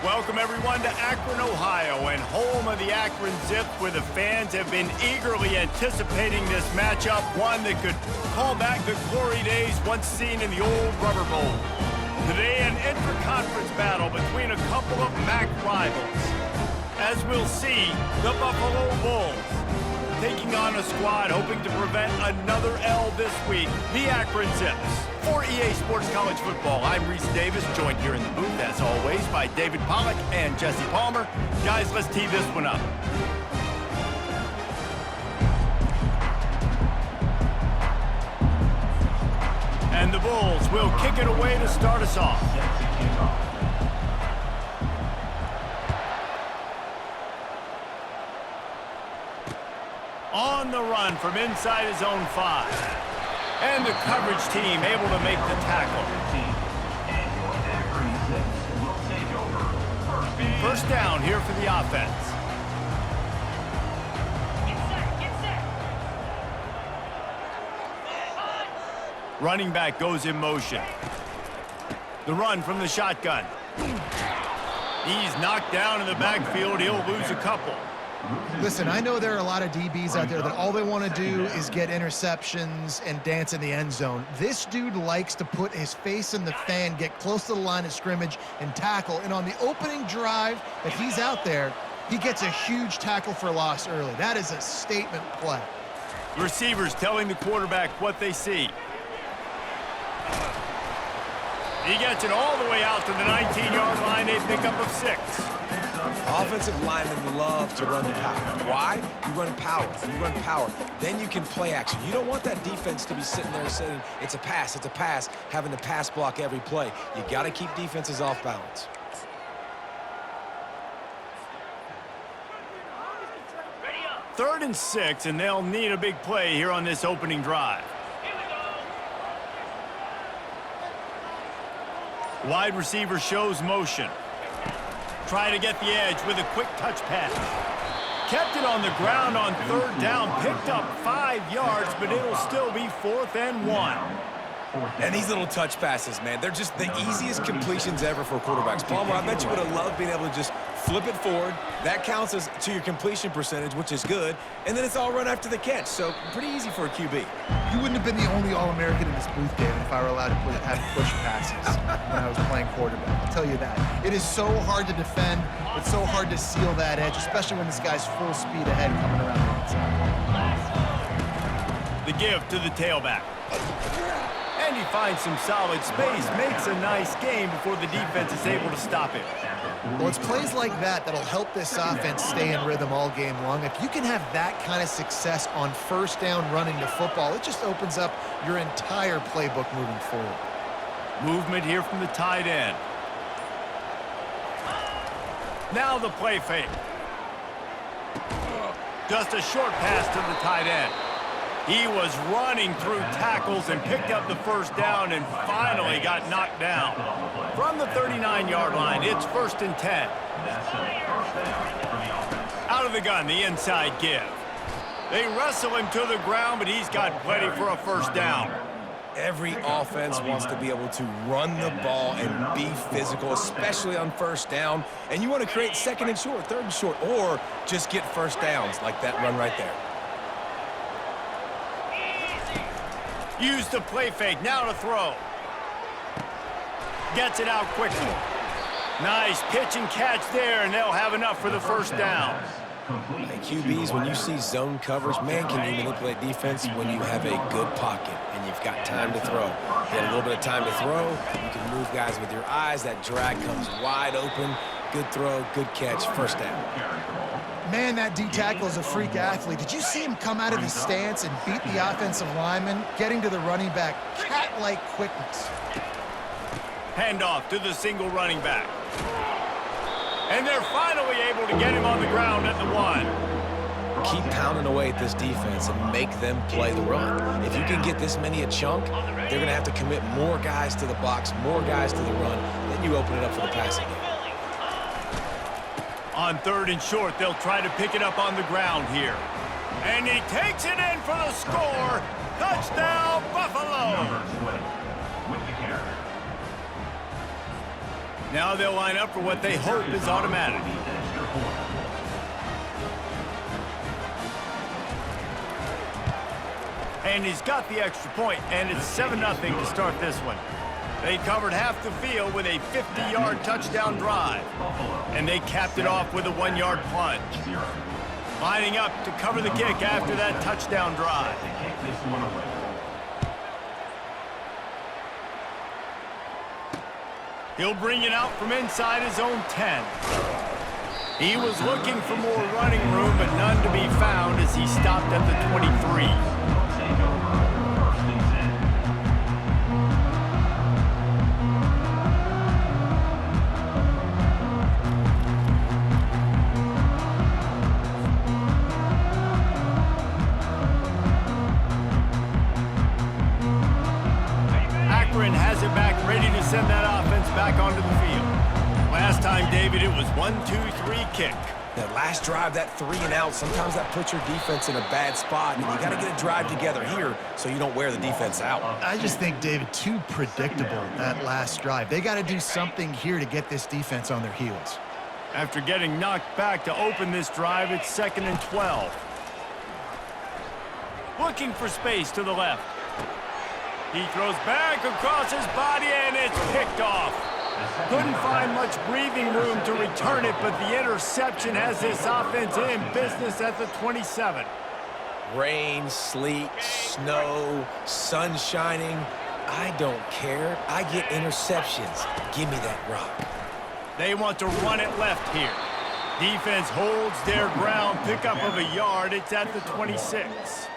Welcome, everyone, to Akron, Ohio, and home of the Akron Zips, where the fans have been eagerly anticipating this matchup, one that could call back the glory days once seen in the old Rubber Bowl. Today, an intra-conference battle between a couple of MAC rivals. As we'll see, the Buffalo Bulls taking on a squad hoping to prevent another L this week, the Akron Zips. For EA Sports College Football, I'm Reese Davis, joined here in the booth, as always, by David Pollack and Jesse Palmer. Guys, let's tee this one up. And the Bulls will kick it away to start us off. On the run from inside his own 5. And the coverage team able to make the tackle. First down here for the offense. Running back goes in motion. The run from the shotgun. He's knocked down in the backfield. He'll lose a couple. Listen, I know there are a lot of DBs out there that all they want to do is get interceptions and dance in the end zone. This dude likes to put his face in the fan, get close to the line of scrimmage, and tackle. And on the opening drive that he's out there, he gets a huge tackle for loss early. That is a statement play. Receivers telling the quarterback what they see. He gets it all the way out to the 19-yard line, a pickup of 6. Offensive linemen love to run the power. Why? You run power. You run power. Then you can play action. You don't want that defense to be sitting there saying, it's a pass, having to pass block every play. You got to keep defenses off balance. Third and 6, and they'll need a big play here on this opening drive. Wide receiver shows motion. Try to get the edge with a quick touch pass. Kept it on the ground on third down. Picked up 5 yards, but it'll still be 4th and 1. And these little touch passes, man, they're just the easiest completions ever for quarterbacks. Palmer, I bet you would have loved being able to just flip it forward. That counts as to your completion percentage, which is good. And then it's all run after the catch. So pretty easy for a QB. You wouldn't have been the only All-American in this booth, David, if I were allowed to have push passes when I was playing quarterback. I'll tell you that. It is so hard to defend. It's so hard to seal that edge, especially when this guy's full speed ahead coming around the inside. The give to the tailback. And he finds some solid space, makes a nice game before the defense is able to stop him. Well, it's plays like that that'll help this offense stay in rhythm all game long. If you can have that kind of success on first down running the football, it just opens up your entire playbook moving forward. Movement here from the tight end. Now the play fake. Just a short pass to the tight end. He was running through tackles and picked up the first down and finally got knocked down. From the 39-yard line, it's 1st and 10. Out of the gun, the inside give. They wrestle him to the ground, but he's got plenty for a first down. Every offense wants to be able to run the ball and be physical, especially on first down. And you want to create 2nd and short, 3rd and short, or just get first downs like that run right there. Use the play fake, now to throw. Gets it out quickly. Nice pitch and catch there, and they'll have enough for the first down. Hey, QBs, when you see zone coverage, man, can you manipulate defense when you have a good pocket and you've got time to throw. You had a little bit of time to throw. You can move guys with your eyes. That drag comes wide open. Good throw, good catch, first down. Man, that D-tackle is a freak athlete. Did you see him come out of his stance and beat the offensive lineman, getting to the running back? Cat-like quickness. Handoff to the single running back. And they're finally able to get him on the ground at the 1. Keep pounding away at this defense and make them play the run. If you can get this many a chunk, they're going to have to commit more guys to the box, more guys to the run. Then you open it up for the passing game. On 3rd and short, they'll try to pick it up on the ground here. And he takes it in for the score. Touchdown, Buffalo! Now they'll line up for what they hope is automatic. And he's got the extra point, and it's 7-0 to start this one. They covered half the field with a 50-yard touchdown drive, and they capped it off with a 1-yard plunge. Lining up to cover the kick after that touchdown drive. He'll bring it out from inside his own 10. He was looking for more running room, but none to be found as he stopped at the 23. Akron has it back, ready to send that offense back onto the field. Last time, David, it was 1-2-3 kick. That last drive, that 3 and out, sometimes that puts your defense in a bad spot, and you got to get a drive together here so you don't wear the defense out. I just think, David, too predictable, that last drive. They got to do something here to get this defense on their heels. After getting knocked back to open this drive, it's 2nd and 12. Looking for space to the left. He throws back across his body, and it's picked off. Couldn't find much breathing room to return it, but the interception has this offense in business at the 27. Rain, sleet, snow, sun shining. I don't care. I get interceptions. Give me that rock. They want to run it left here. Defense holds their ground, pickup of a yard. It's at the 26.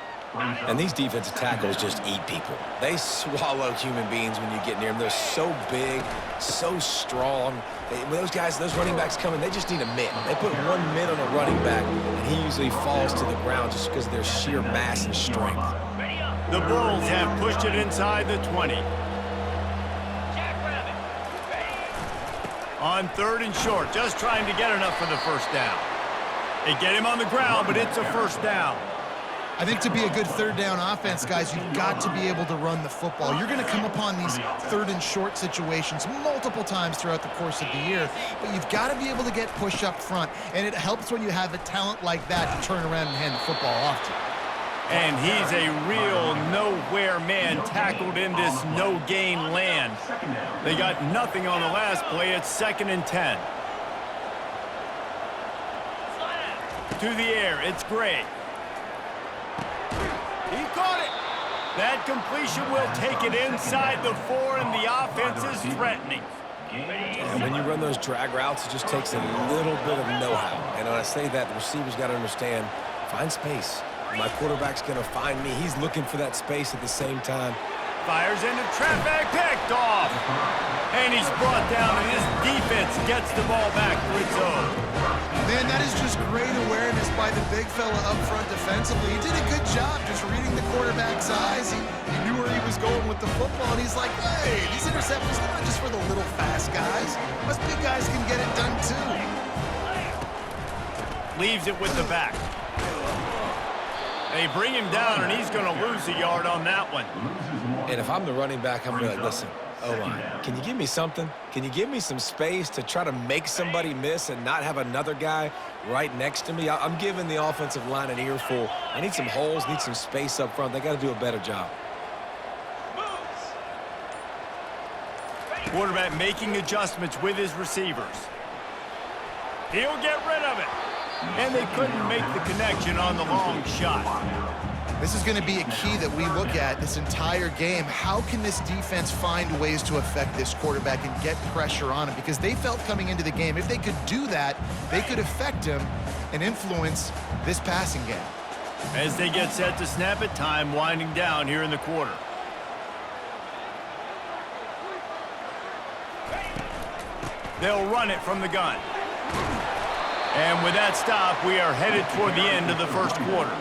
And these defensive tackles just eat people. They swallow human beings when you get near them. They're so big, so strong. When those guys, those running backs come in, they just need a mitt. They put 1 mitt on a running back, and he usually falls to the ground just because of their sheer mass and strength. The Bulls have pushed it inside the 20. On 3rd and short, just trying to get enough for the first down. They get him on the ground, but it's a first down. I think to be a good 3rd down offense, guys, you've got to be able to run the football. You're going to come upon these 3rd and short situations multiple times throughout the course of the year, but you've got to be able to get push up front, and it helps when you have a talent like that to turn around and hand the football off to. And he's a real nowhere man tackled in this no-gain land. They got nothing on the last play. It's 2nd and 10. To the air, it's Gray. He caught it. That completion will take it inside the 4, and the offense is threatening. And when you run those drag routes, it just takes a little bit of know-how. And when I say that, the receiver's got to understand, find space. My quarterback's going to find me. He's looking for that space at the same time. Fires into traffic, picked off. And he's brought down, and his defense gets the ball back for its own. Man, that is just great awareness by the big fella up front defensively. He did a good job just reading the quarterback's eyes. He knew where he was going with the football, and he's like, hey, these interceptions are not just for the little fast guys. Us big guys can get it done too. Leaves it with the back. They bring him down, and he's going to lose a yard on that one. And if I'm the running back, I'm going to be like, listen, O-line, can you give me something? Can you give me some space to try to make somebody miss and not have another guy right next to me? I'm giving the offensive line an earful. I need some holes, need some space up front. They got to do a better job. Quarterback making adjustments with his receivers. He'll get rid of it. And they couldn't make the connection on the long shot. This is going to be a key that we look at this entire game. How can this defense find ways to affect this quarterback and get pressure on him? Because they felt coming into the game, if they could do that, they could affect him and influence this passing game. As they get set to snap it, time winding down here in the quarter. They'll run it from the gun. And with that stop, we are headed toward the end of the first quarter.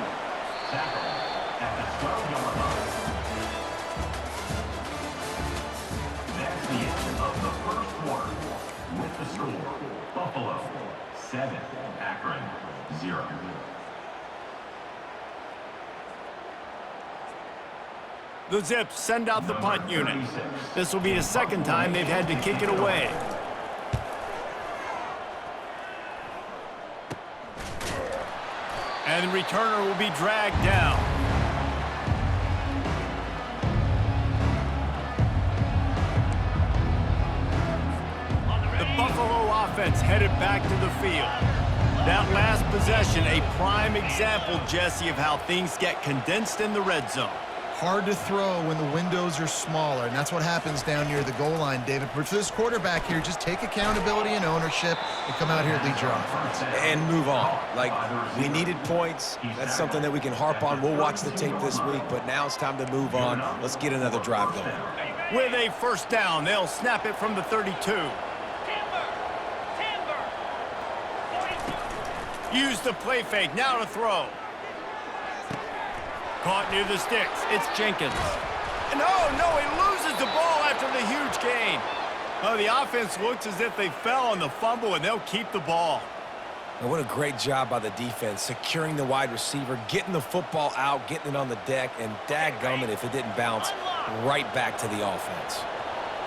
That's the end of the first quarter. With the score, Buffalo 7, Akron 0. The Zips send out the punt unit. This will be the second time they've had to kick it away. And the returner will be dragged down. The Buffalo offense headed back to the field. That last possession, a prime example, Jesse, of how things get condensed in the red zone. Hard to throw when the windows are smaller, and that's what happens down near the goal line, David. But for this quarterback here, just take accountability and ownership and come out here and lead your offense. And move on. Like, we needed points. That's something that we can harp on. We'll watch the tape this week, but now it's time to move on. Let's get another drive going. With a first down, they'll snap it from the 32. Use the play fake, now to throw. Caught near the sticks, it's Jenkins. And no, he loses the ball after the huge gain. Oh, the offense looks as if they fell on the fumble, and they'll keep the ball. And what a great job by the defense, securing the wide receiver, getting the football out, getting it on the deck, and dadgummit if it didn't bounce, right back to the offense.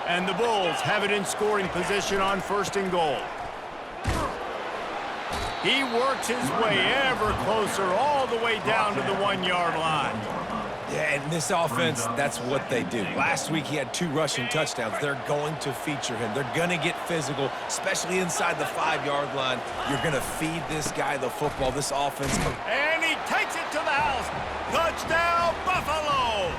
And the Bulls have it in scoring position on 1st and goal. He works his way ever closer all the way down to the 1-yard line. Yeah, and this offense, that's what they do. Last week he had 2 rushing touchdowns. They're going to feature him. They're going to get physical, especially inside the 5-yard line. You're going to feed this guy the football, this offense. And he takes it to the house. Touchdown, Buffalo!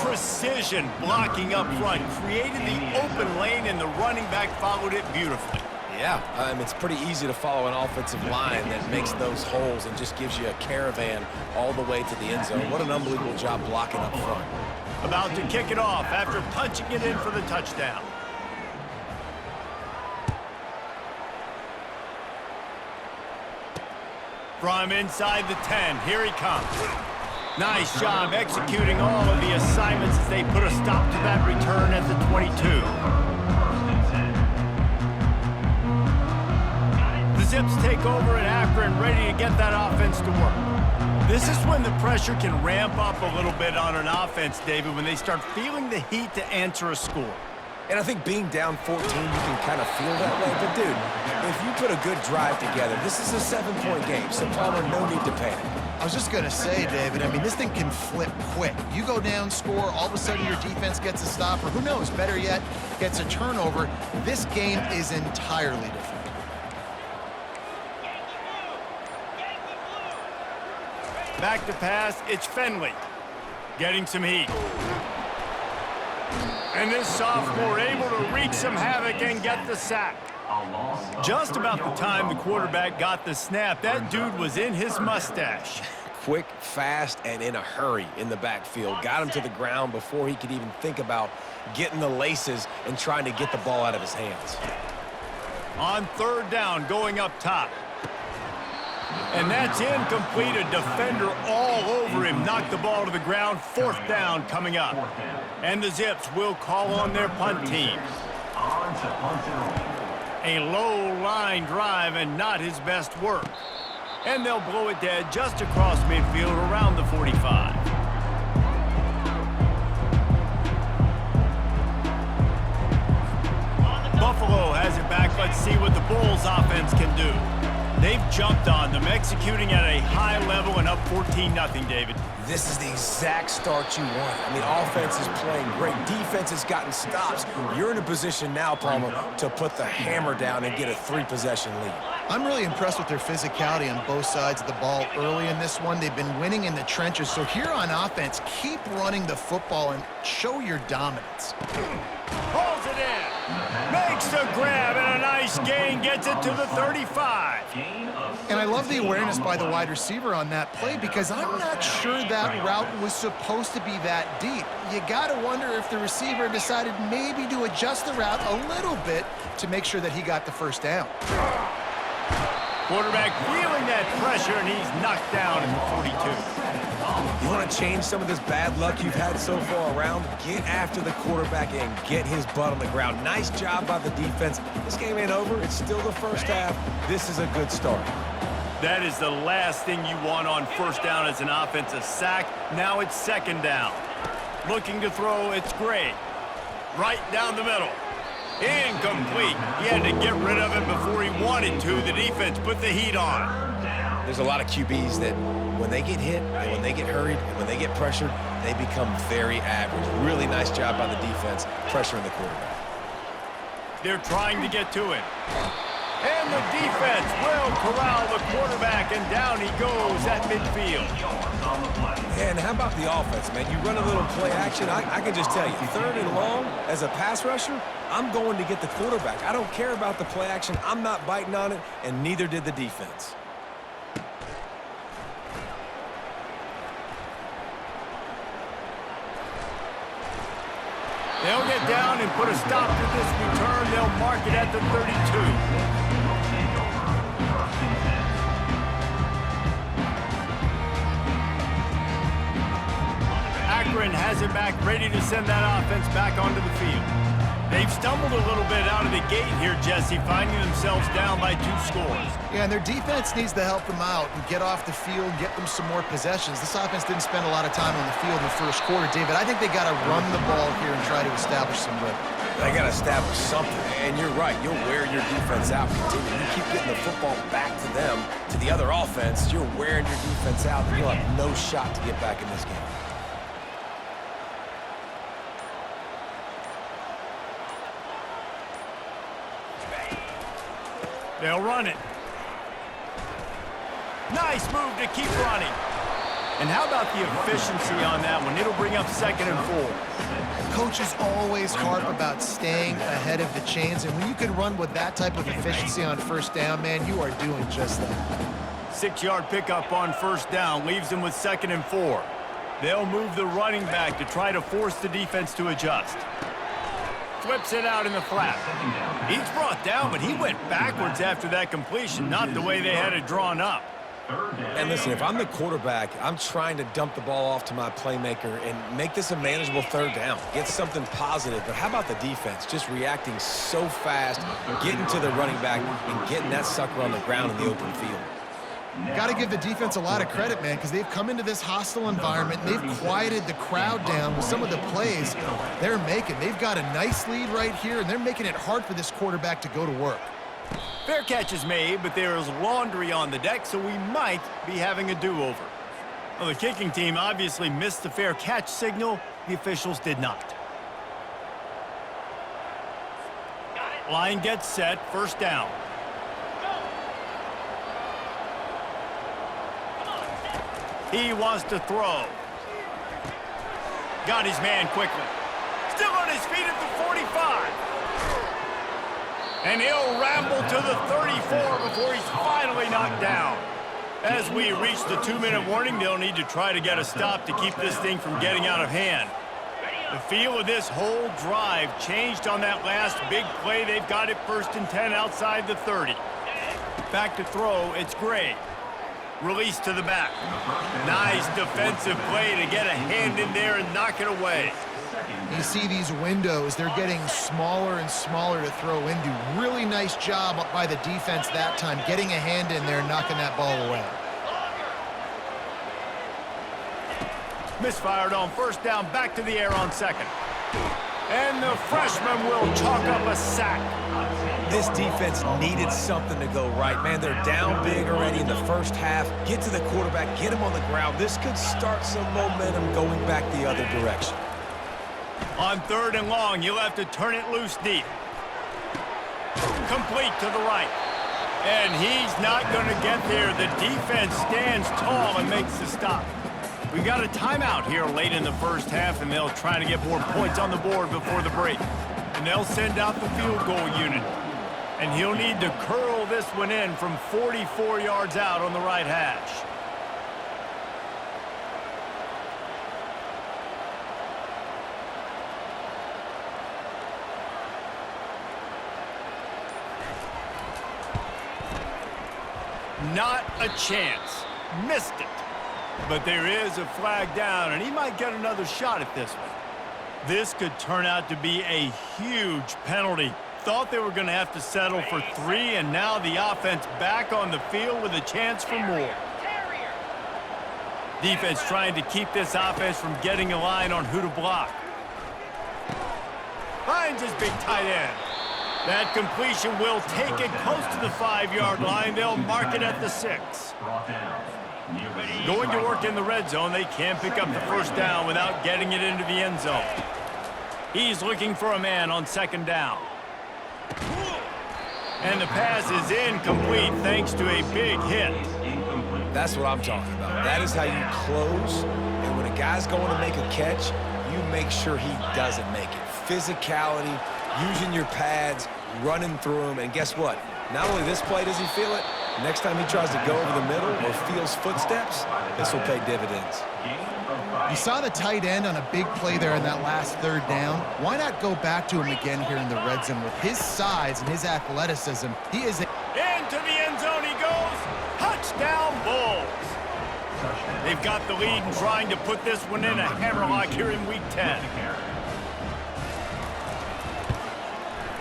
Precision blocking up front, created the open lane, and the running back followed it beautifully. Yeah, it's pretty easy to follow an offensive line that makes those holes and just gives you a caravan all the way to the end zone. What an unbelievable job blocking up front. About to kick it off after punching it in for the touchdown. From inside the 10, here he comes. Nice job executing all of the assignments as they put a stop to that return at the 22. Zips take over at Akron, ready to get that offense to work. This is when the pressure can ramp up a little bit on an offense, David, when they start feeling the heat to answer a score. And I think being down 14, you can kind of feel that way. But, dude, if you put a good drive together, this is a 7-point game, so Palmer, no need to panic. I was just going to say, David, I mean, this thing can flip quick. You go down, score, all of a sudden your defense gets a stop, or who knows, better yet, gets a turnover. This game is entirely different. Back to pass, it's Finley. Getting some heat. And this sophomore able to wreak some havoc and get the sack. Just about the time the quarterback got the snap, that dude was in his mustache. Quick, fast, and in a hurry in the backfield. Got him to the ground before he could even think about getting the laces and trying to get the ball out of his hands. On 3rd down, going up top. And that's incomplete. A defender all over him. Knocked the ball to the ground. 4th down coming up. And the Zips will call on their punt team. A low line drive and not his best work. And they'll blow it dead just across midfield around the 45. Buffalo has it back. Let's see what the Bulls offense can do. They've jumped on them, executing at a high level and up 14-0, David. This is the exact start you want. I mean, offense is playing great. Defense has gotten stops. You're in a position now, Palmer, to put the hammer down and get a 3-possession lead. I'm really impressed with their physicality on both sides of the ball early in this one. They've been winning in the trenches. So here on offense, keep running the football and show your dominance. Pulls it in. Makes the grab and a nice gain. Gets it to the 35. And I love the awareness by the wide receiver on that play because I'm not sure that route was supposed to be that deep. You got to wonder if the receiver decided maybe to adjust the route a little bit to make sure that he got the 1st down. Quarterback feeling that pressure, and he's knocked down at the 42. You want to change some of this bad luck you've had so far around? Get after the quarterback and get his butt on the ground. Nice job by the defense. This game ain't over. It's still the 1st half. This is a good start. That is the last thing you want on 1st down as an offensive sack. Now it's 2nd down. Looking to throw, it's Gray. Right down the middle. Incomplete. He had to get rid of it before he wanted to. The defense put the heat on. There's a lot of QBs that when they get hit and when they get hurried and when they get pressured, they become very average. Really nice job by the defense pressuring the quarterback. They're trying to get to it. And the defense will corral the quarterback, and down he goes at midfield. And how about the offense, man? You run a little play action. I can just tell you, 3rd and long, as a pass rusher, I'm going to get the quarterback. I don't care about the play action. I'm not biting on it, and neither did the defense. They'll get down and put a stop to this return. They'll mark it at the 32. Akron has it back, ready to send that offense back onto the field. They've stumbled a little bit out of the gate here, Jesse, finding themselves down by 2 scores. Yeah, and their defense needs to help them out and get off the field, get them some more possessions. This offense didn't spend a lot of time on the field in the first quarter, David. I think they got to run the ball here and try to establish some rhythm. They got to establish something, and you're right. You'll wear your defense out. Continue. You keep getting the football back to them, to the other offense. You're wearing your defense out, and you'll have no shot to get back in this game. They'll run it. Nice move to keep running. And how about the efficiency on that one? It'll bring up 2nd and 4. Coaches always harp about staying ahead of the chains, and when you can run with that type of efficiency on 1st down, man, you are doing just that. 6-yard pickup on 1st down leaves them with 2nd and 4. They'll move the running back to try to force the defense to adjust. Flips it out in the flat. He's brought down, but he went backwards after that completion, not the way they had it drawn up. And listen, if I'm the quarterback, I'm trying to dump the ball off to my playmaker and make this a manageable 3rd down. Get something positive. But how about the defense? Just reacting so fast, getting to the running back, and getting that sucker on the ground in the open field. Got to give the defense a lot of credit, man, because they've come into this hostile environment. And they've quieted the crowd down with some of the plays they're making. They've got a nice lead right here, and they're making it hard for this quarterback to go to work. Fair catch is made, but there is laundry on the deck, so we might be having a do-over. Well, the kicking team obviously missed the fair catch signal. The officials did not. Line gets set, 1st down. He wants to throw. Got his man quickly. Still on his feet at the 45. And he'll ramble to the 34 before he's finally knocked down. As we reach the 2-minute warning, they'll need to try to get a stop to keep this thing from getting out of hand. The feel of this whole drive changed on that last big play. They've got it 1st and 10 outside the 30. Back to throw, it's Gray. Release to the back. Nice defensive play to get a hand in there and knock it away. You see these windows, they're getting smaller and smaller to throw into. Really nice job by the defense that time, getting a hand in there and knocking that ball away. Misfired on 1st down, back to the air on 2nd. And the freshman will chalk up a sack. This defense needed something to go right, man. They're down big already in the 1st half. Get to the quarterback, get him on the ground. This could start some momentum going back the other direction. On 3rd and long, you'll have to turn it loose deep. Complete to the right. And he's not going to get there. The defense stands tall and makes the stop. We got a timeout here late in the 1st half, and they'll try to get more points on the board before the break. And they'll send out the field goal unit. And he'll need to curl this one in from 44 yards out on the right hash. Not a chance. Missed it. But there is a flag down, and he might get another shot at this one. This could turn out to be a huge penalty. Thought they were going to have to settle for 3, and now the offense back on the field with a chance for more. Defense trying to keep this offense from getting a line on who to block. Finds his big tight end. That completion will take it close to the 5-yard line. They'll mark it at the 6. Going to work in the red zone, they can't pick up the first down without getting it into the end zone. He's looking for a man on 2nd down. And the pass is incomplete thanks to a big hit. That's what I'm talking about. That is how you close. And when a guy's going to make a catch, you make sure he doesn't make it. Physicality, using your pads, running through him. And guess what? Not only this play does he feel it, next time he tries to go over the middle or feels footsteps, this will pay dividends. You saw the tight end on a big play there in that last 3rd down. Why not go back to him again here in the red zone? With his size and his athleticism, he is... Into the end zone he goes. Touchdown, Bulls. They've got the lead and trying to put this one in a hammerlock here in Week 10.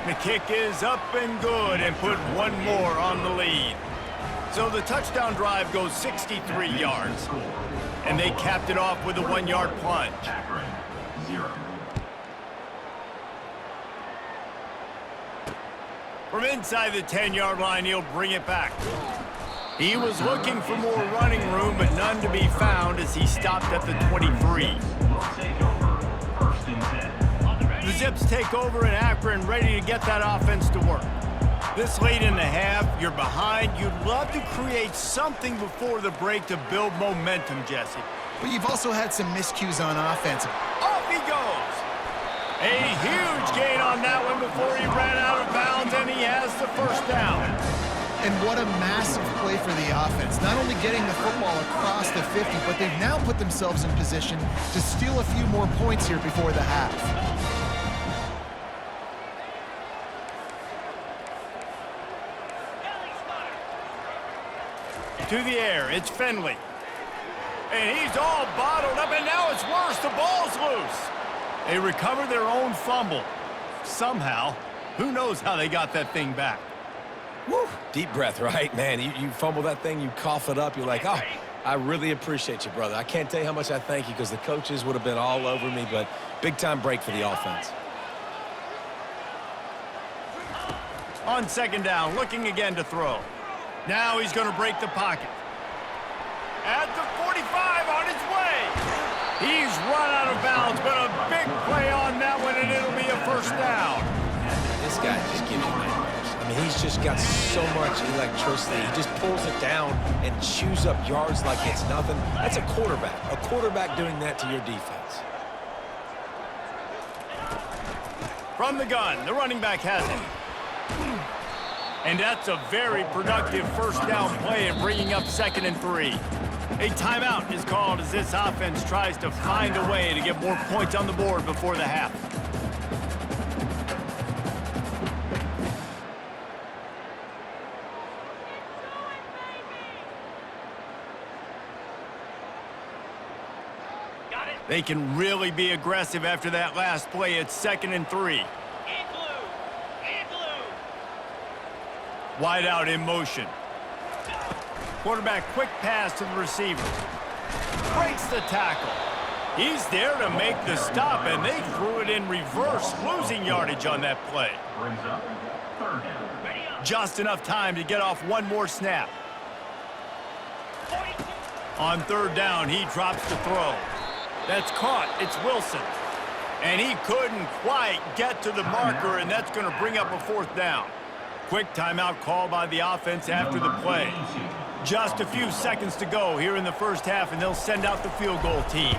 The kick is up and good and put one more on the lead. So the touchdown drive goes 63 yards. And they capped it off with a 1-yard plunge. Akron, 0. From inside the 10-yard line, he'll bring it back. He was looking for more running room, but none to be found as he stopped at the 23. The Zips take over in Akron, ready to get that offense to work. This late in the half, you're behind. You'd love to create something before the break to build momentum, Jesse. But you've also had some miscues on offense. Off he goes. A huge gain on that one before he ran out of bounds, and he has the first down. And what a massive play for the offense. Not only getting the football across the 50, but they've now put themselves in position to steal a few more points here before the half. To the air, it's Finley. And he's all bottled up, and now it's worse. The ball's loose. They recover their own fumble. Somehow, who knows how they got that thing back. Woo. Deep breath, right? Man, you fumble that thing, you cough it up, you're like, oh, I really appreciate you, brother. I can't tell you how much I thank you because the coaches would have been all over me, but big-time break for the offense. On 2nd down, looking again to throw. Now he's going to break the pocket. At the 45 on his way. He's run out of bounds, but a big play on that one, and it'll be a first down. This guy just gives you nightmares. I mean, he's just got so much electricity. He just pulls it down and chews up yards like it's nothing. That's a quarterback. A quarterback doing that to your defense. From the gun, the running back has it. And that's a very productive first down play and bringing up 2nd and 3. A timeout is called as this offense tries to find a way to get more points on the board before the half. They can really be aggressive after that last play. It's 2nd and 3. Wide out in motion. Quarterback quick pass to the receiver. Breaks the tackle. He's there to make the stop, and they threw it in reverse, losing yardage on that play. Brings up 3rd down. Just enough time to get off one more snap. On 3rd down, he drops the throw. That's caught. It's Wilson. And he couldn't quite get to the marker, and that's going to bring up a 4th down. Quick timeout call by the offense after the play. Just a few seconds to go here in the first half, and they'll send out the field goal team.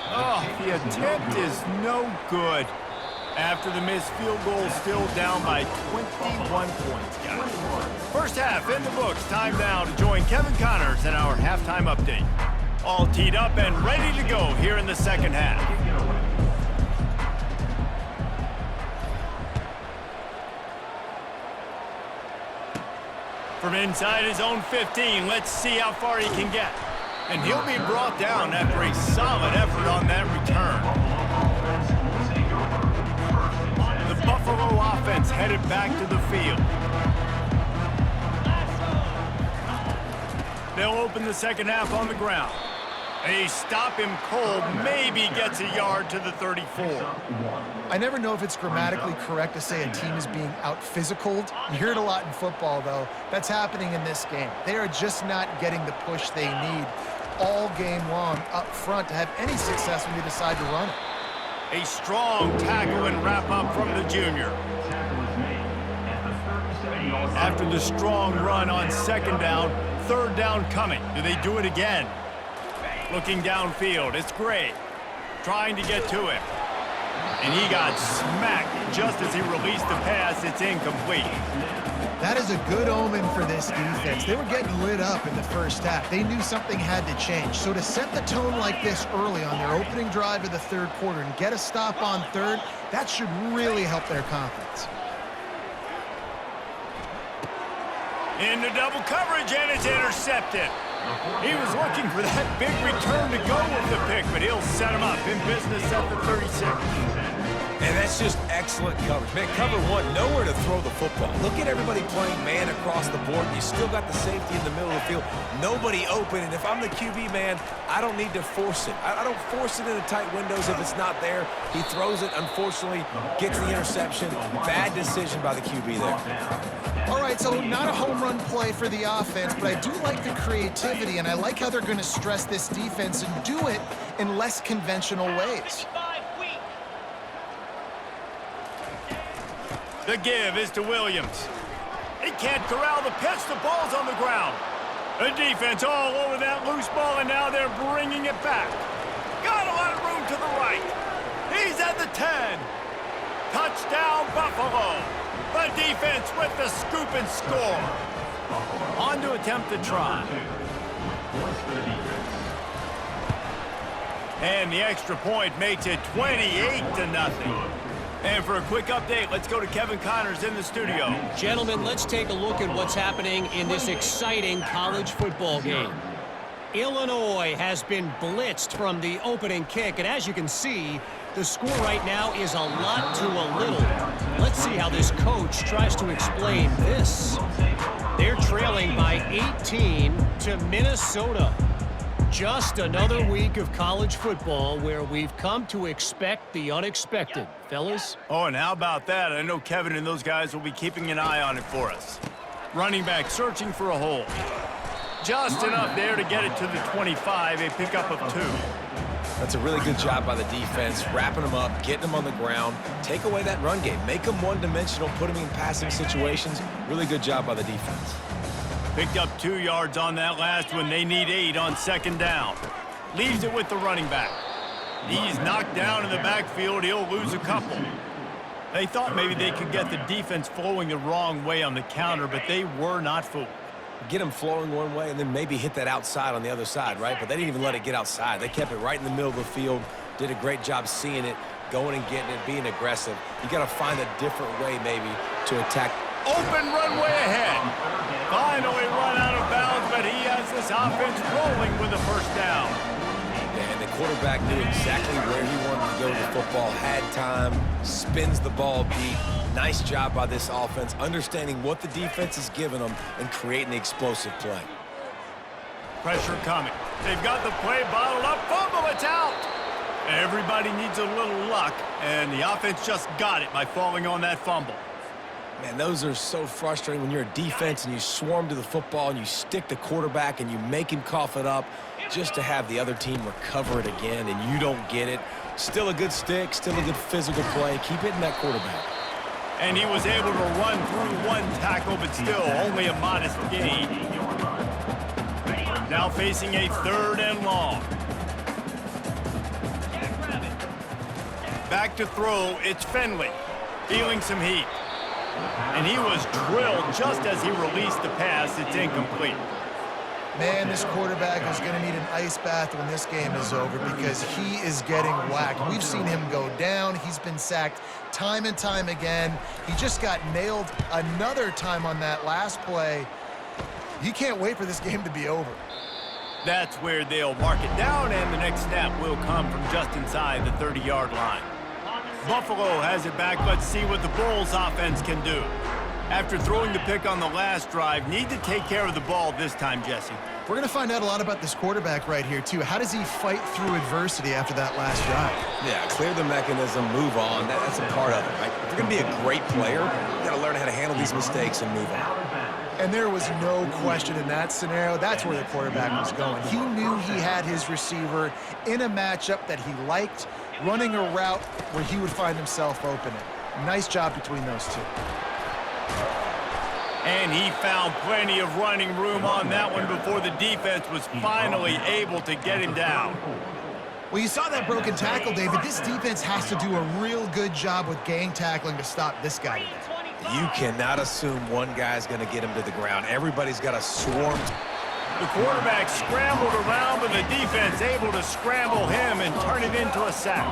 Oh, the attempt is no good. After the missed field goal, still down by 21 points, guys. First half in the books. Time now to join Kevin Connors in our halftime update. All teed up and ready to go here in the second half. From inside his own 15, let's see how far he can get. And he'll be brought down after a solid effort on that return. The Buffalo offense headed back to the field. They'll open the second half on the ground. They stop him cold, maybe gets a yard to the 34. I never know if it's grammatically correct to say a team is being out-physicaled. You hear it a lot in football, though. That's happening in this game. They are just not getting the push they need all game long up front to have any success when they decide to run it. A strong tackle and wrap-up from the junior. After the strong run on second down, third down coming. Do they do it again? Looking downfield, it's Gray trying to get to him. And he got smacked just as he released the pass. It's incomplete. That is a good omen for this defense. They were getting lit up in the first half. They knew something had to change. So to set the tone like this early on their opening drive of the third quarter and get a stop on third, that should really help their confidence. Into double coverage, and it's intercepted. He was looking for that big return to go with the pick, but he'll set him up in business at the 36. And that's just excellent coverage. Man, cover one, nowhere to throw the football. Look at everybody playing man across the board. You still got the safety in the middle of the field. Nobody open, and if I'm the QB, man, I don't need to force it. I don't force it into tight windows if it's not there. He throws it, unfortunately, gets the interception. Bad decision by the QB there. All right, so not a home run play for the offense, but I do like the creativity, and I like how they're going to stress this defense and do it in less conventional ways. The give is to Williams. He can't corral the pitch. The ball's on the ground. The defense all over that loose ball, and now they're bringing it back. Got a lot of room to the right. He's at the 10. Touchdown, Buffalo. The defense with the scoop and score. On to attempt the try. And the extra point makes it 28-0. And for a quick update, let's go to Kevin Connors in the studio. Gentlemen, let's take a look at what's happening in this exciting college football game. Illinois has been blitzed from the opening kick, and as you can see, the score right now is a lot to a little. Let's see how this coach tries to explain this. They're trailing by 18 to Minnesota. Just another week of college football where we've come to expect the unexpected, fellas. Oh, and how about that? I know Kevin and those guys will be keeping an eye on it for us. Running back searching for a hole. Just enough there to get it to the 25, a pickup of 2. That's a really good job by the defense, wrapping them up, getting them on the ground, take away that run game, make them one-dimensional, put them in passing situations. Really good job by the defense. Picked up 2 yards on that last one. They need 8 on second down. Leaves it with the running back. He's knocked down in the backfield. He'll lose a couple. They thought maybe they could get the defense flowing the wrong way on the counter, but they were not fooled. Get them flowing one way and then maybe hit that outside on the other side, right? But they didn't even let it get outside. They kept it right in the middle of the field, did a great job seeing it, going and getting it, being aggressive. You got to find a different way maybe to attack. Open runway ahead. Finally run out of bounds, but he has this offense rolling with a first down. And the quarterback knew exactly where he wanted to go with the football, had time, spins the ball deep. Nice job by this offense, understanding what the defense is giving them and creating the explosive play. Pressure coming. They've got the play bottled up. Fumble, it's out. Everybody needs a little luck, and the offense just got it by falling on that fumble. Man, those are so frustrating when you're a defense and you swarm to the football and you stick the quarterback and you make him cough it up just to have the other team recover it again and you don't get it. Still a good stick, still a good physical play. Keep hitting that quarterback. And he was able to run through 1 tackle, but still only a modest gain. Now facing a 3rd and long. Back to throw, it's Finley, feeling some heat. And he was drilled just as he released the pass. It's incomplete. Man, this quarterback is going to need an ice bath when this game is over because he is getting whacked. We've seen him go down. He's been sacked time and time again. He just got nailed another time on that last play. You can't wait for this game to be over. That's where they'll mark it down, and the next snap will come from just inside the 30-yard line. Buffalo has it back. Let's see what the Bulls offense can do. After throwing the pick on the last drive, need to take care of the ball this time, Jesse. We're going to find out a lot about this quarterback right here, too. How does he fight through adversity after that last drive? Yeah, clear the mechanism, move on. That's a part of it, right? If you're going to be a great player, you got to learn how to handle these mistakes and move on. And there was no question in that scenario. That's where the quarterback was going. He knew he had his receiver in a matchup that he liked, running a route where he would find himself open. Nice job between those two. And he found plenty of running room on that one before the defense was finally able to get him down. Well, you saw that broken tackle, David. This defense has to do a real good job with gang tackling to stop this guy today. You cannot assume one guy's going to get him to the ground. Everybody's got to swarm. The quarterback scrambled around, but the defense able to scramble him and turn it into a sack.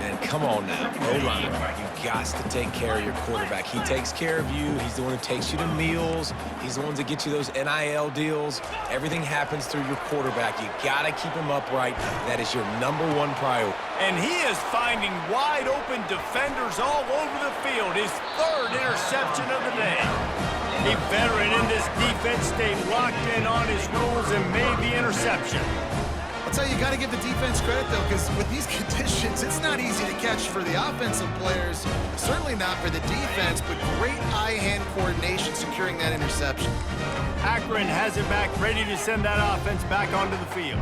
And come on now, O-line, you got to take care of your quarterback. He takes care of you. He's the one who takes you to meals. He's the one that gets you those NIL deals. Everything happens through your quarterback. You got to keep him upright. That is your #1 priority. And he is finding wide open defenders all over the field. His 3rd interception of the day. A veteran in this defense stayed locked in on his rules and made the interception. I'll tell you, you got to give the defense credit, though, because with these conditions, it's not easy to catch for the offensive players, certainly not for the defense, but great eye-hand coordination securing that interception. Akron has it back, ready to send that offense back onto the field.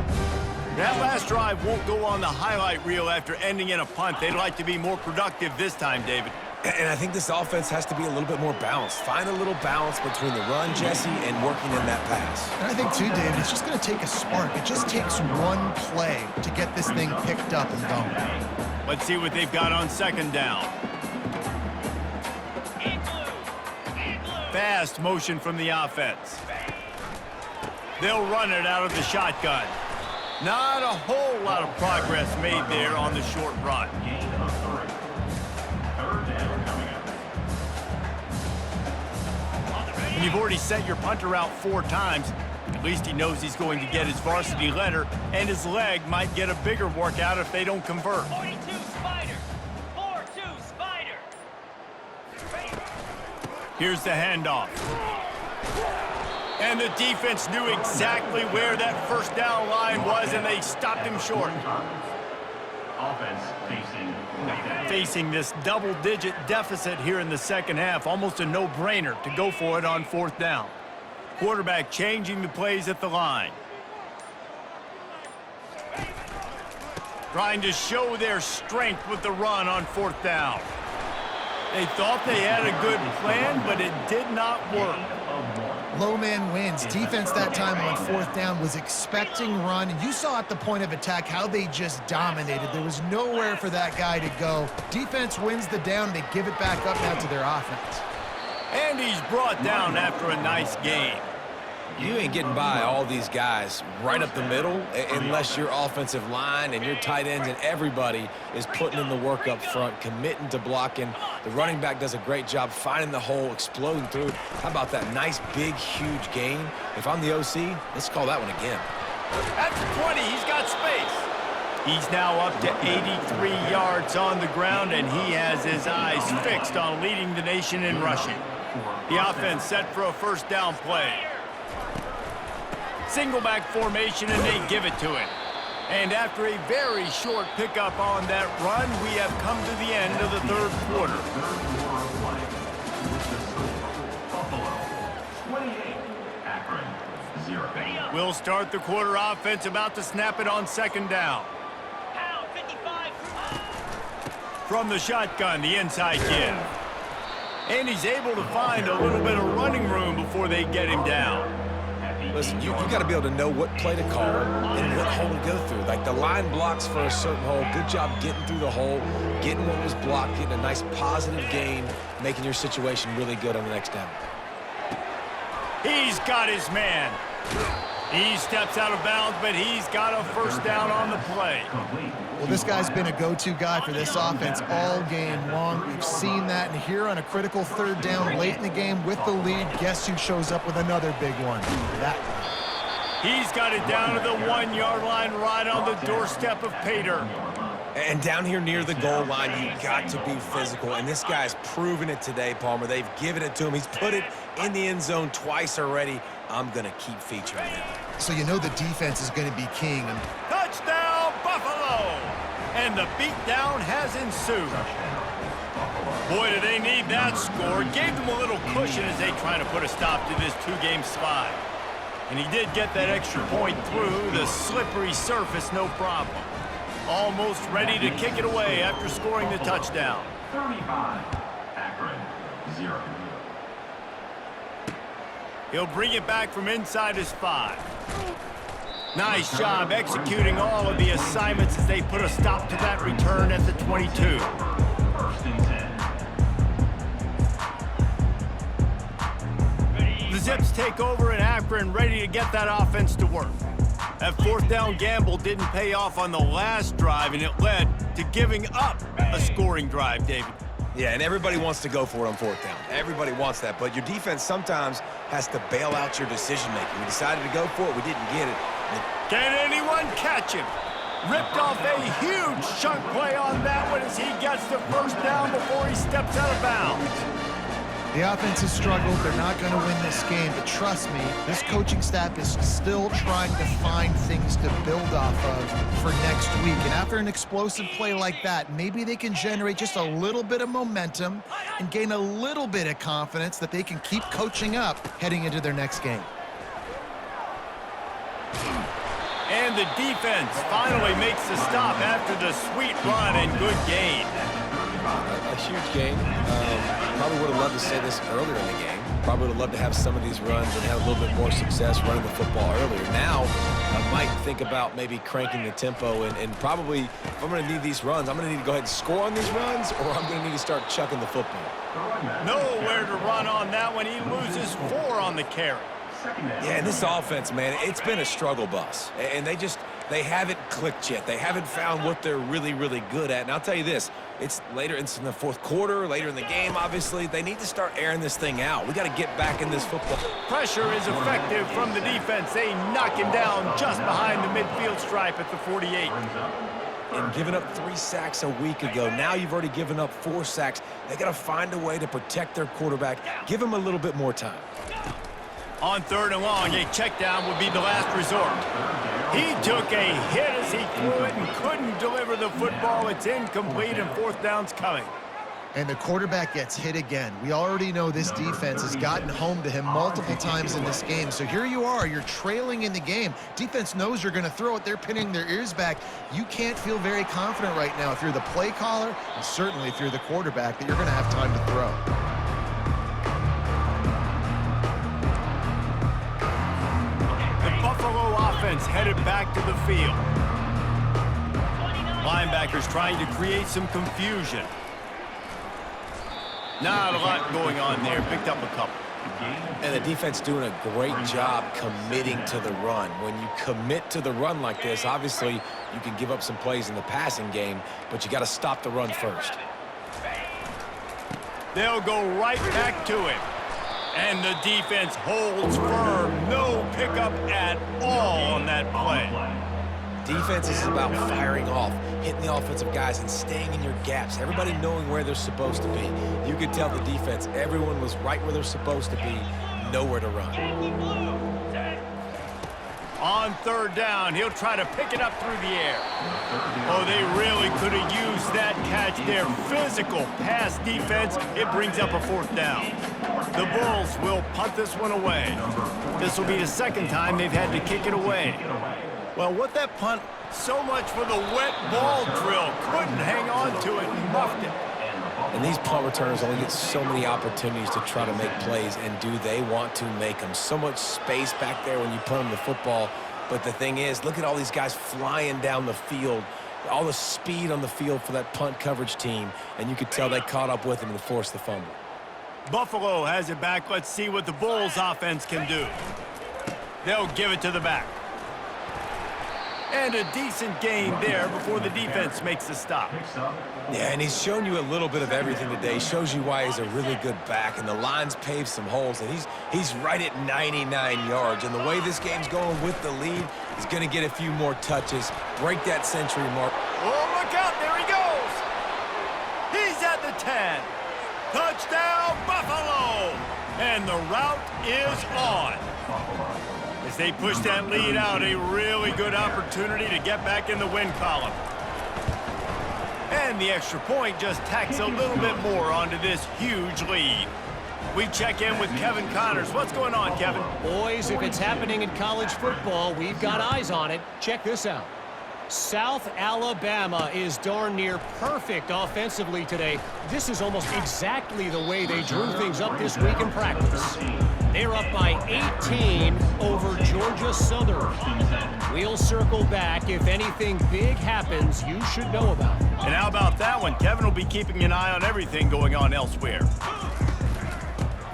That last drive won't go on the highlight reel after ending in a punt. They'd like to be more productive this time, David. And I think this offense has to be a little bit more balanced. Find a little balance between the run, Jesse, and working in that pass. And I think, too, David, it's just going to take a spark. It just takes one play to get this thing picked up and going. Let's see what they've got on 2nd down. Fast motion from the offense. They'll run it out of the shotgun. Not a whole lot of progress made there on the short run. And you've already sent your punter out 4 times. At least he knows he's going to get his varsity letter, and his leg might get a bigger workout if they don't convert. 42 Spider. 4-2 Spider. Here's the handoff. And the defense knew exactly where that 1st down line was, and they stopped him short. Offense Facing this double-digit deficit here in the 2nd half, almost a no-brainer to go for it on 4th down. Quarterback changing the plays at the line. Trying to show their strength with the run on 4th down. They thought they had a good plan, but it did not work. Low man wins. Defense that time on 4th down was expecting run. And you saw at the point of attack how they just dominated. There was nowhere for that guy to go. Defense wins the down. They give it back up now to their offense. And he's brought down after a nice game. You ain't getting by all these guys right up the middle unless your offensive line and your tight ends and everybody is putting in the work up front, committing to blocking. The running back does a great job finding the hole, exploding through. How about that nice, big, huge gain? If I'm the OC, let's call that one again. At the 20, he's got space. He's now up to 83 yards on the ground, and he has his eyes fixed on leading the nation in rushing. The offense set for a 1st down play. Single back formation, and they give it to him. And after a very short pickup on that run, we have come to the end of the 3rd quarter. Buffalo 28, Akron 0. We'll start the quarter offense, about to snap it on 2nd down. Pound 55. From the shotgun, the inside give. And he's able to find a little bit of running room before they get him down. Listen, you got to be able to know what play to call and what hole to go through. Like the line blocks for a certain hole. Good job getting through the hole, getting what was blocked, getting a nice positive gain, making your situation really good on the next down. He's got his man. He steps out of bounds, but he's got a 1st down on the play. Well, this guy's been a go-to guy for this offense all game long. We've seen that, and here on a critical 3rd down late in the game with the lead, guess who shows up with another big one? That guy. He's got it down to the 1-yard line right on the doorstep of Pater. And down here near the goal line, you've got to be physical. And this guy's proven it today, Palmer. They've given it to him. He's put it in the end zone twice already. I'm going to keep featuring him. So you know the defense is going to be king. Touchdown, Buffalo! And the beatdown has ensued. Boy, do they need that score. Gave them a little cushion as they try to put a stop to this two-game slide. And he did get that extra point through the slippery surface, no problem. Almost ready to kick it away after scoring the touchdown. 35, Akron, 0. He'll bring it back from inside his 5. Nice job executing all of the assignments as they put a stop to that return at the 22. First and 10. The Zips take over in Akron, ready to get that offense to work. That fourth down gamble didn't pay off on the last drive, and it led to giving up a scoring drive, David. Yeah, and everybody wants to go for it on fourth down. Everybody wants that, but your defense sometimes has to bail out your decision-making. We decided to go for it. We didn't get it. Can anyone catch him? Ripped off a huge chunk play on that one as he gets the first down before he steps out of bounds. The offense has struggled. They're not going to win this game, but trust me, this coaching staff is still trying to find things to build off of for next week. And after an explosive play like that, maybe they can generate just a little bit of momentum and gain a little bit of confidence that they can keep coaching up heading into their next game. And the defense finally makes the stop after the sweet run and good gain. A huge game. Probably would have loved to say this earlier in the game. Probably would have loved to have some of these runs and have a little bit more success running the football earlier. Now, I might think about maybe cranking the tempo and probably, if I'm going to need these runs, I'm going to need to go ahead and score on these runs, or I'm going to need to start chucking the football. Nowhere to run on that one. He loses 4 on the carry. Yeah, and this offense, man, it's been a struggle bus. And they haven't clicked yet. They haven't found what they're really, really good at. And I'll tell you this, it's in the fourth quarter, later in the game, obviously. They need to start airing this thing out. We got to get back in this football. Pressure is effective from the defense. They knock him down just behind the midfield stripe at the 48. And giving up 3 sacks a week ago. Now you've already given up 4 sacks. They got to find a way to protect their quarterback. Give him a little bit more time. On 3rd and long, a check down would be the last resort. He took a hit as he threw it and couldn't deliver the football. It's incomplete and 4th down's coming. And the quarterback gets hit again. We already know this defense has gotten home to him multiple times in this game. So here you are, you're trailing in the game. Defense knows you're going to throw it. They're pinning their ears back. You can't feel very confident right now if you're the play caller, and certainly if you're the quarterback, that you're going to have time to throw. Buffalo offense headed back to the field. Linebackers trying to create some confusion. Not a lot going on there. Picked up a couple. And the defense doing a great job committing to the run. When you commit to the run like this, obviously you can give up some plays in the passing game, but you got to stop the run first. They'll go right back to him. And the defense holds firm. No pickup at all on that play. Defense is about firing off, hitting the offensive guys and staying in your gaps. Everybody knowing where they're supposed to be. You could tell the defense, everyone was right where they're supposed to be, nowhere to run. On 3rd down, he'll try to pick it up through the air. Oh, they really could have used that catch there. Physical pass defense. It brings up a 4th down. The Bulls will punt this one away. This will be the 2nd time they've had to kick it away. Well, what that punt, so much for the wet ball drill. Couldn't hang on to it and muffed it. And these punt returners only get so many opportunities to try to make plays, and do they want to make them? So much space back there when you punt them the football. But the thing is, look at all these guys flying down the field, all the speed on the field for that punt coverage team, and you could tell they caught up with him and forced the fumble. Buffalo has it back. Let's see what the Bulls offense can do. They'll give it to the back. And a decent gain there before the defense makes the stop. Yeah, and he's shown you a little bit of everything today. Shows you why he's a really good back, and the line's paved some holes, and he's right at 99 yards. And the way this game's going with the lead, he's going to get a few more touches, break that century mark. Oh, look out. There he goes. He's at the 10. Touchdown, Buffalo. And the route is on. As they push that lead out, a really good opportunity to get back in the win column. And the extra point just tacks a little bit more onto this huge lead. We check in with Kevin Connors. What's going on, Kevin? Boys, if it's happening in college football, we've got eyes on it. Check this out. South Alabama is darn near perfect offensively today. This is almost exactly the way they drew things up this week in practice. They're up by 18 over Georgia Southern. We'll circle back. If anything big happens, you should know about it. And how about that one? Kevin will be keeping an eye on everything going on elsewhere.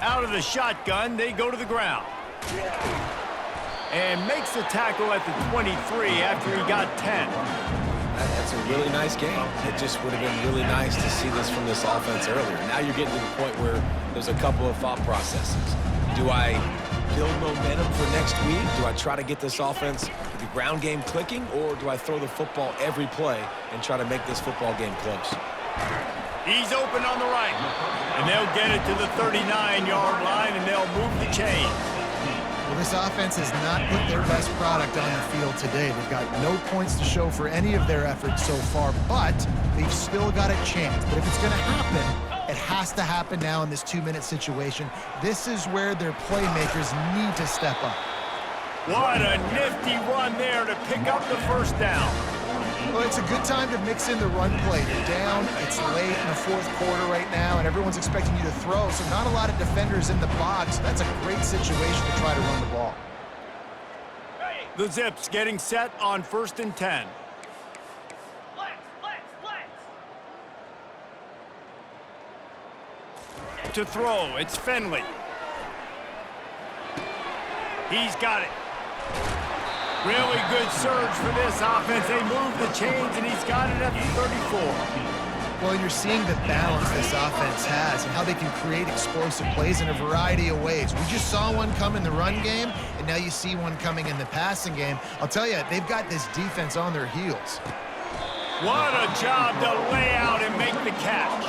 Out of the shotgun, they go to the ground. And makes the tackle at the 23 after he got 10. That's a really nice game. It just would have been really nice to see this from this offense earlier. Now you're getting to the point where there's a couple of thought processes. Do I build momentum for next week? Do I try to get this offense, the ground game clicking, or do I throw the football every play and try to make this football game close? He's open on the right. And they'll get it to the 39-yard line, and they'll move the chains. Well, this offense has not put their best product on the field today. They've got no points to show for any of their efforts so far, but they've still got a chance. But if it's going to happen, it has to happen now in this 2-minute situation. This is where their playmakers need to step up. What a nifty run there to pick up the first down. Well, it's a good time to mix in the run play. You're down, it's late in the fourth quarter right now, and everyone's expecting you to throw, so not a lot of defenders in the box. That's a great situation to try to run the ball. The Zips getting set on 1st and 10. To throw, it's Finley. He's got it. Really good surge for this offense. They move the chains, and he's got it at the 34. Well, you're seeing the balance this offense has and how they can create explosive plays in a variety of ways. We just saw one come in the run game, and now you see one coming in the passing game. I'll tell you, they've got this defense on their heels. What a job to lay out and make the catch.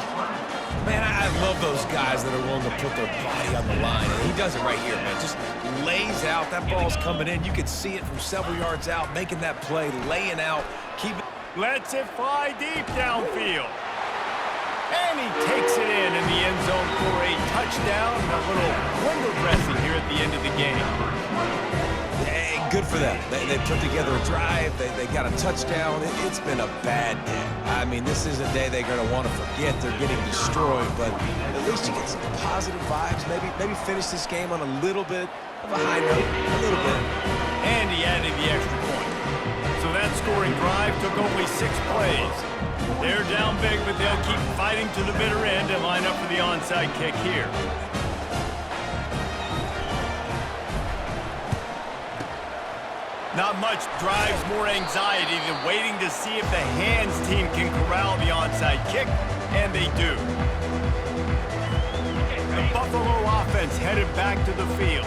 Man, I love those guys that are willing to put their body on the line. And he does it right here, man. Just lays out. That ball's coming in. You can see it from several yards out, making that play, laying out, keep it. Lets it fly deep downfield. And he takes it in the end zone for a touchdown. A little window dressing here at the end of the game. Hey, good for them. They put together a drive. They got a touchdown. It's been a bad day. I mean, this is a day they're going to want to forget. They're getting destroyed, but at least you get some positive vibes. Maybe finish this game on a little bit of a high note, a little bit. And he added the extra point. So that scoring drive took only 6 plays. They're down big, but they'll keep fighting to the bitter end and line up for the onside kick here. Not much drives more anxiety than waiting to see if the hands team can corral the onside kick, and they do. The Buffalo offense headed back to the field.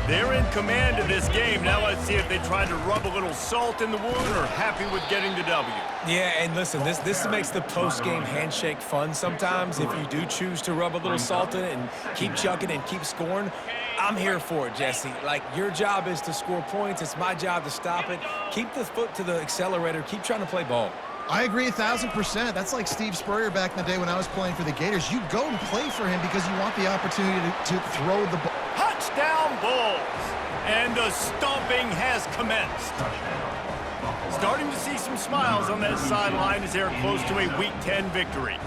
They're in command of this game. Now let's see if they try to rub a little salt in the wound or happy with getting the W. Yeah, and listen, this makes the post-game handshake fun sometimes. If you do choose to rub a little salt in it and keep chucking and keep scoring, I'm here for it, Jesse. Like, your job is to score points. It's my job to stop it. Keep the foot to the accelerator. Keep trying to play ball. I agree 1,000%. That's like Steve Spurrier back in the day when I was playing for the Gators. You go and play for him because you want the opportunity to throw the ball. Touchdown Bulls! And the stomping has commenced. Starting to see some smiles on that sideline as they're close to a Week 10 victory.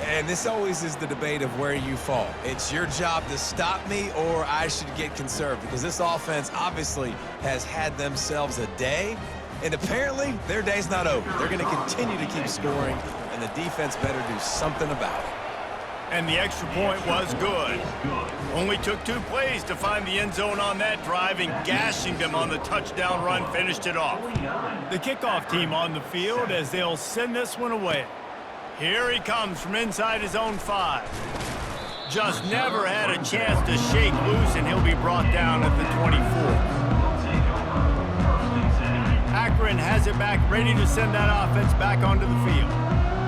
And this always is the debate of where you fall. It's your job to stop me or I should get conserved, because this offense obviously has had themselves a day, and apparently their day's not over. They're going to continue to keep scoring, and the defense better do something about it. And the extra point was good. Only took 2 plays to find the end zone on that drive, and gashing them on the touchdown run finished it off. The kickoff team on the field as they'll send this one away. Here he comes from inside his own 5. Just never had a chance to shake loose, and he'll be brought down at the 24. Akron has it back, ready to send that offense back onto the field.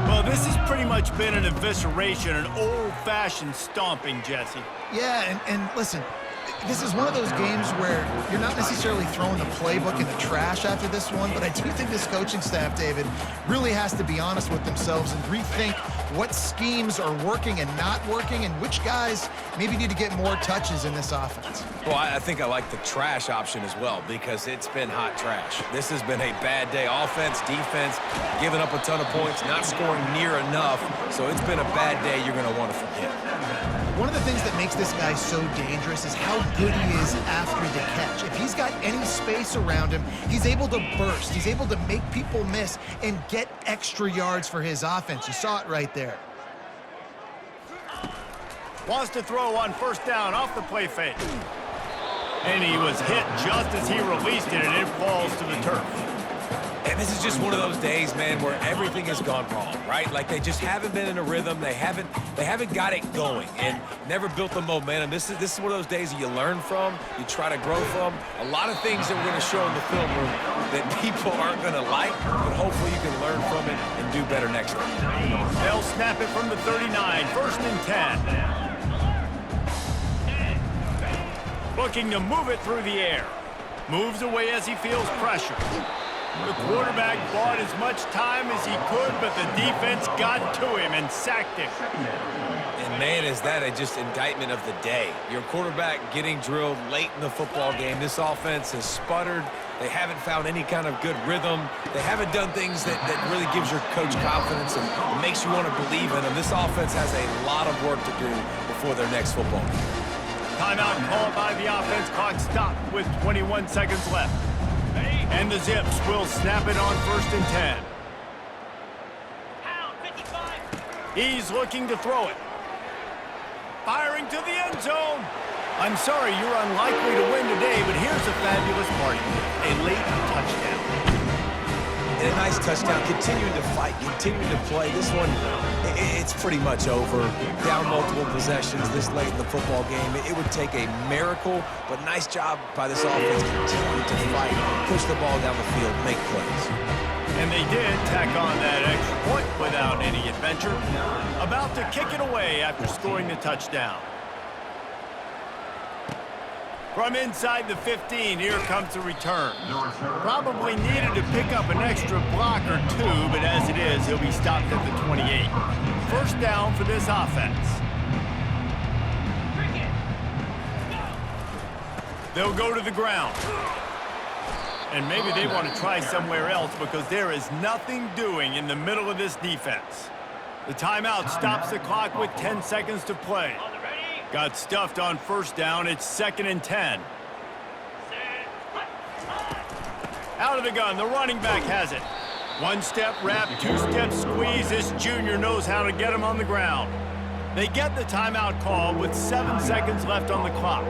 Well, this has pretty much been an evisceration, an old-fashioned stomping, Jesse. Yeah, and listen, this is one of those games where you're not necessarily throwing the playbook in the trash after this one, but I do think this coaching staff, David, really has to be honest with themselves and rethink what schemes are working and not working and which guys maybe need to get more touches in this offense. Well, I think I like the trash option as well because it's been hot trash. This has been a bad day. Offense, defense, giving up a ton of points, not scoring near enough. So it's been a bad day you're going to want to forget. One of the things that makes this guy so dangerous is how good he is after the catch. If he's got any space around him, he's able to burst. He's able to make people miss and get extra yards for his offense. You saw it right there. Wants to throw on first down off the play fake. And he was hit just as he released it, and it falls to the turf. And this is just one of those days, man, where everything has gone wrong, right? Like they just haven't been in a rhythm. They haven't got it going and never built the momentum. This is one of those days that you learn from, you try to grow from. A lot of things that we're going to show in the film room that people aren't going to like, but hopefully you can learn from it and do better next time. They'll snap it from the 39, first and 10. Looking to move it through the air. Moves away as he feels pressure. The quarterback bought as much time as he could, but the defense got to him and sacked him. And man, is that just indictment of the day. Your quarterback getting drilled late in the football game. This offense has sputtered. They haven't found any kind of good rhythm. They haven't done things that really gives your coach confidence and makes you want to believe in them. This offense has a lot of work to do before their next football game. Timeout called by the offense. Clock stopped with 21 seconds left. And the Zips will snap it on first and 10. He's looking to throw it. Firing to the end zone. I'm sorry, you're unlikely to win today, but here's a fabulous party. A late touchdown. And a nice touchdown. Continuing to fight, continuing to play. This one, it's pretty much over. Down multiple possessions this late in the football game. It would take a miracle, but nice job by this offense continuing to fight, push the ball down the field, make plays. And they did tack on that extra point without any adventure. About to kick it away after scoring the touchdown. From inside the 15, here comes the return. Probably needed to pick up an extra block or two, but as it is, he'll be stopped at the 28. First down for this offense. They'll go to the ground. And maybe they want to try somewhere else because there is nothing doing in the middle of this defense. The timeout stops the clock with 10 seconds to play. Got stuffed on first down. It's second and 10. Out of the gun. The running back has it. One-step wrap, two-step squeeze. This junior knows how to get him on the ground. They get the timeout call with 7 seconds left on the clock.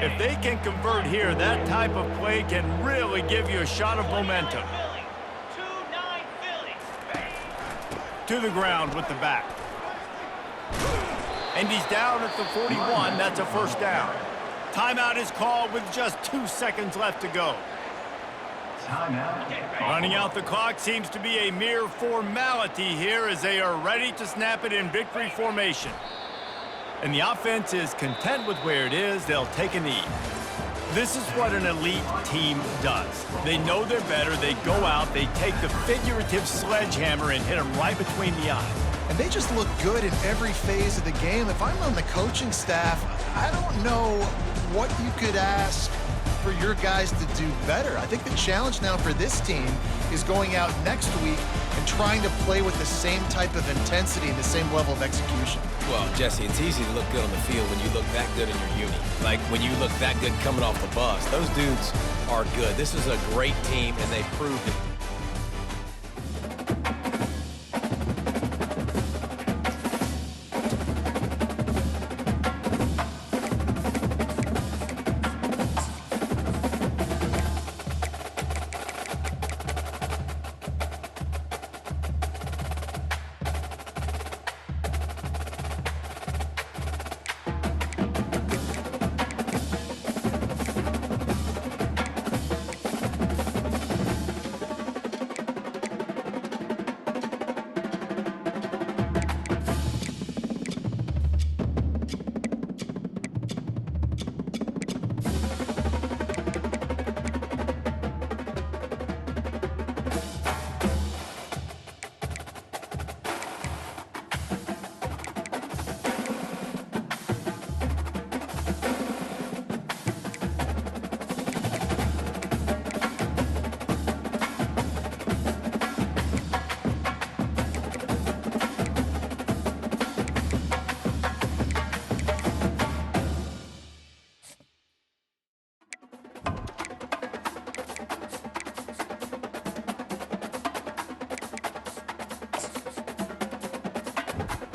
If they can convert here, that type of play can really give you a shot of momentum. To the ground with the back. And he's down at the 41. That's a first down. Timeout is called with just 2 seconds left to go. Running out the clock seems to be a mere formality here as they are ready to snap it in victory formation. And the offense is content with where it is. They'll take a knee. This is what an elite team does. They know they're better. They go out. They take the figurative sledgehammer and hit them right between the eyes. And they just look good in every phase of the game. If I'm on the coaching staff, I don't know what you could ask for your guys to do better. I think the challenge now for this team is going out next week and trying to play with the same type of intensity and the same level of execution. Well, Jesse, it's easy to look good on the field when you look that good in your uni. Like when you look that good coming off the bus. Those dudes are good. This is a great team, and they proved it. it.